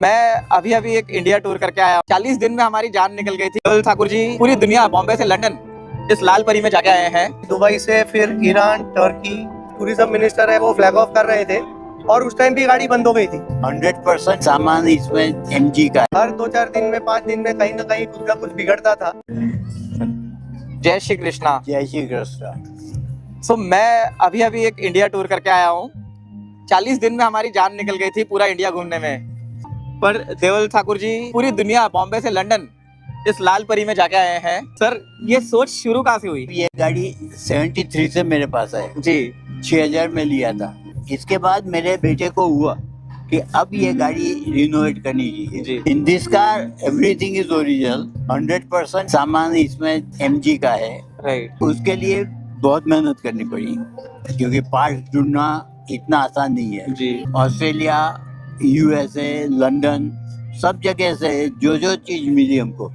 मैं अभी अभी एक इंडिया टूर करके आया। 40 दिन में हमारी जान निकल गई थी। देवल ठाकुर जी पूरी दुनिया बॉम्बे से लंदन इस लाल परी में जाके आए हैं। दुबई से फिर ईरान, टर्की, टूरिज्म मिनिस्टर है वो फ्लैग ऑफ कर रहे थे और उस टाइम भी गाड़ी बंद हो गई थी। 100% सामान इसमें एमजी का है। हर 2-4 दिन में 5 दिन में कहीं ना कहीं कुछ ना कुछ बिगड़ता था। जय श्री कृष्णा। जय श्री कृष्ण। सो मैं अभी अभी एक इंडिया टूर करके आया हूँ। 40 दिन में हमारी जान निकल गई थी पूरा इंडिया घूमने में। पर देवल ठाकुर जी पूरी दुनिया बॉम्बे से लंदन इस लाल परी में जाके आए हैं। सर ये सोच शुरू कहाँ से हुई? ये गाड़ी 73 से मेरे पास है जी 6000 में लिया था। इसके बाद मेरे बेटे को हुआ कि अब ये गाड़ी रिनोवेट करनी जी। चाहिए। In this car everything is original. 100% सामान इसमें एमजी का है। राइट। उसके लिए बहुत मेहनत करनी पड़ी क्योंकि पार्ट ढूंढना इतना आसान नहीं है। जी ऑस्ट्रेलिया, यूएसए, लंदन, सब जगह से जो चीज मिली हमको,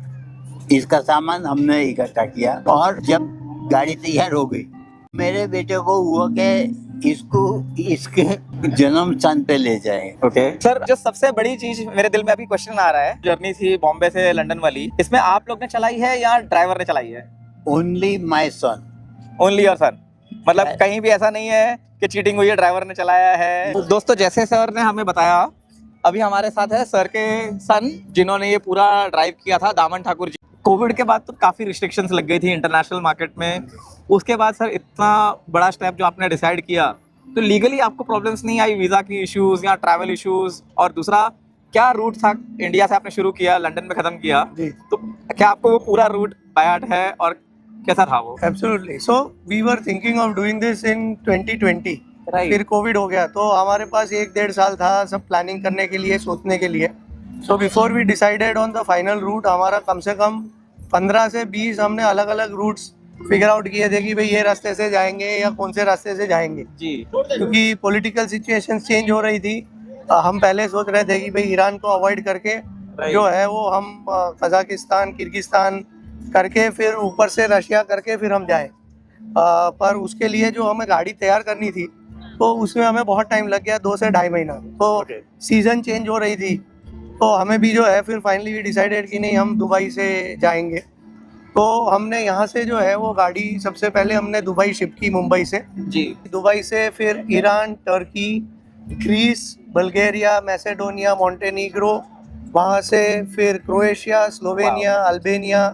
इसका सामान हमने इकट्ठा किया और जब गाड़ी तैयार हो गई मेरे बेटे को हुआ कि इसको इसके जन्म स्थान पे ले जाए। ओके सर, जो सबसे बड़ी चीज मेरे दिल में अभी क्वेश्चन आ रहा है, जर्नी थी बॉम्बे से लंदन वाली, इसमें आप लोग ने चलाई है या ड्राइवर ने चलाई है? Only my son. Only your son? मतलब कहीं भी ऐसा नहीं है कि चीटिंग हुई है, ड्राइवर ने चलाया है? दोस्तों जैसे सर ने हमें बताया, अभी हमारे साथ है सर के सन जिन्होंने ये पूरा ड्राइव किया था, दामन ठाकुर जी। कोविड के बाद तो काफी रिस्ट्रिक्शंस लग गई थी इंटरनेशनल मार्केट में। उसके बाद सर इतना बड़ा स्टेप जो आपने डिसाइड किया, तो लीगली आपको प्रॉब्लम्स नहीं आई, वीजा की इश्यूज या ट्रैवल इश्यूज? और दूसरा क्या रूट था, इंडिया से आपने शुरू किया, लंदन में खत्म किया, जी। तो क्या आपको वो पूरा रूट बाय हार्ट है और कैसा था वो? Absolutely. So we were thinking of doing this in 2020। Right. फिर कोविड हो गया तो हमारे पास 1-1.5 साल था सब प्लानिंग करने के लिए, सोचने के लिए। So before we decided on the final route, हमारा कम से कम 15 से 20 हमने अलग अलग रूट्स फिगर आउट किए थे कि भाई ये रास्ते से जाएंगे या कौन से रास्ते से जाएंगे, जी क्योंकि पॉलिटिकल सिचुएशन चेंज हो रही थी। हम पहले सोच रहे थे कि भाई ईरान को अवॉइड करके जो है वो हम कजाकिस्तान, किर्गिस्तान करके फिर ऊपर से रशिया करके फिर हम जाएं। पर उसके लिए जो हमें गाड़ी तैयार करनी थी तो उसमें हमें बहुत टाइम लग गया, 2 से ढाई महीना। तो सीज़न चेंज हो रही थी तो हमें भी जो है फिर फाइनली डिसाइडेड कि नहीं हम दुबई से जाएंगे। तो हमने यहाँ से जो है वो गाड़ी सबसे पहले हमने दुबई शिप की, मुंबई से। जी दुबई से फिर Iran, Turkey, Greece, Bulgaria, Macedonia, Montenegro, वहाँ से फिर क्रोएशिया, स्लोवेनिया, अल्बानिया,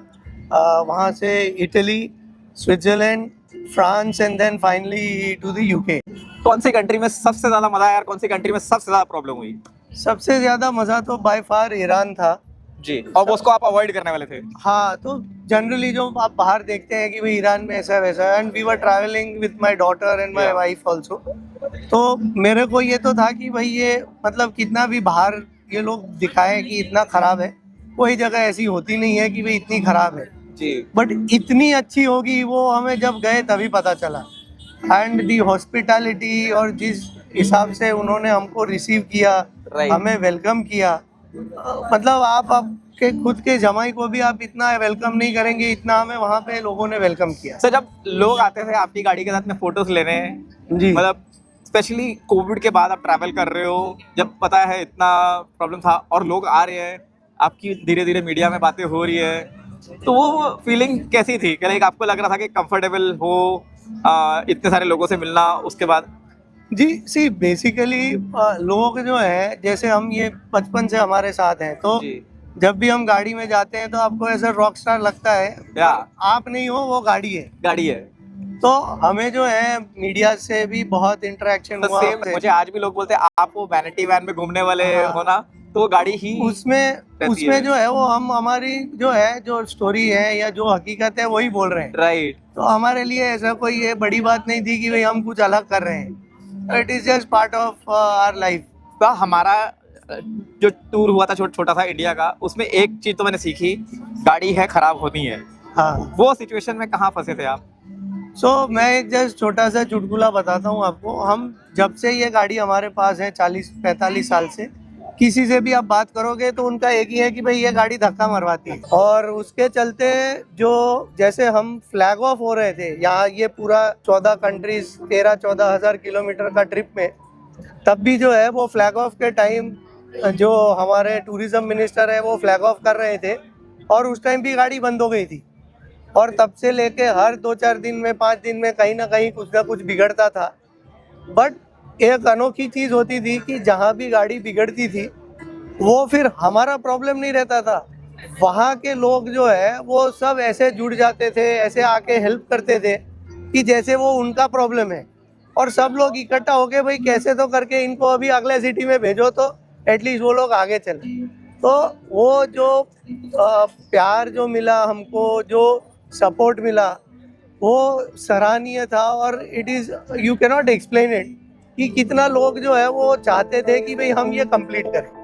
वहाँ से Italy, Switzerland, France and then finally to the UK. कौन सी कंट्री में सबसे ज्यादा मजा आया और कौन सी कंट्री में सबसे ज्यादा प्रॉब्लम हुई? सबसे ज़्यादा मज़ा तो बाय फार ईरान था। जी, और उसको आप अवॉइड करने वाले थे? हाँ, तो जनरली जो आप बाहर देखते हैं कि भाई ईरान में ऐसा वैसा, and we were travelling with my daughter and my wife also. तो मेरे को ये तो था कि भाई ये मतलब कितना भी बाहर ये लोग दिखाएं कि इतना खराब है, कोई जगह ऐसी होती नहीं है कि भाई इतनी खराब है। जी बट इतनी अच्छी होगी वो हमें जब गए तभी पता चला। एंड दी हॉस्पिटैलिटी और जिस हिसाब से उन्होंने हमको रिसीव किया, Right. हमें वेलकम किया, मतलब आप आपके खुद के जमाई को भी आप इतना वेलकम नहीं करेंगे, इतना हमें वहाँ पे लोगों ने वेलकम किया। सर जब लोग आते थे आपकी गाड़ी के साथ में फोटोज लेने, जी। मतलब स्पेशली कोविड के बाद आप ट्रैवल कर रहे हो, जब पता है इतना प्रॉब्लम था और लोग आ रहे हैं, आपकी धीरे धीरे मीडिया में बातें हो रही है, तो वो फीलिंग कैसी थी? क्या लाइक आपको लग रहा था कि कंफर्टेबल हो इतने सारे लोगों से मिलना उसके बाद? जी सी बेसिकली लोग जो है, जैसे हम ये बचपन से हमारे साथ हैं, तो जी जब भी हम गाड़ी में जाते हैं तो आपको ऐसा रॉक स्टार लगता है, या आप नहीं हो, वो गाड़ी है। गाड़ी है। तो हमें जो है मीडिया से भी बहुत इंटरेक्शन तो हुआ। सेम मुझे आज भी लोग बोलते हैं आप वो वैनिटी वैन में घूमने वाले हाँ। हो ना, तो वो गाड़ी ही उसमें जो है वो हम हमारी जो है जो स्टोरी है या जो हकीकत है वही बोल रहे हैं। राइट। तो हमारे लिए ऐसा कोई ये बड़ी बात नहीं थी कि भाई हम कुछ अलग कर रहे हैं। It is just part of our life. तो हमारा जो टूर हुआ था छोटा सा इंडिया का, उसमें एक चीज तो मैंने सीखी, गाड़ी है खराब होनी है। हाँ। वो सिचुएशन में कहाँ फंसे थे आप? मैं एक जस्ट छोटा सा चुटकुला बताता हूँ आपको। हम जब से ये गाड़ी हमारे पास है 40-45 साल से, किसी से भी आप बात करोगे तो उनका एक ही है कि भाई ये गाड़ी धक्का मरवाती है। और उसके चलते जो जैसे हम फ्लैग ऑफ हो रहे थे यहाँ, ये पूरा 14 कंट्रीज 13-14 हज़ार किलोमीटर का ट्रिप में, तब भी जो है वो फ्लैग ऑफ के टाइम जो हमारे टूरिज्म मिनिस्टर है वो फ्लैग ऑफ कर रहे थे और उस टाइम भी गाड़ी बंद हो गई थी और तब से लेके हर 2-4 दिन में 5 दिन में कहीं ना कहीं कुछ ना कुछ बिगड़ता था। बट एक अनोखी चीज़ होती थी कि जहाँ भी गाड़ी बिगड़ती थी वो फिर हमारा प्रॉब्लम नहीं रहता था, वहाँ के लोग जो है वो सब ऐसे जुड़ जाते थे, ऐसे आके हेल्प करते थे कि जैसे वो उनका प्रॉब्लम है और सब लोग इकट्ठा होके भाई कैसे तो करके इनको अभी अगले सिटी में भेजो तो एटलीस्ट वो लोग आगे चले। तो वो जो प्यार जो मिला हमको, जो सपोर्ट मिला वो सराहनीय था और it is you can not explain it कि कितना लोग जो है वो चाहते थे कि भाई हम ये कंप्लीट करें।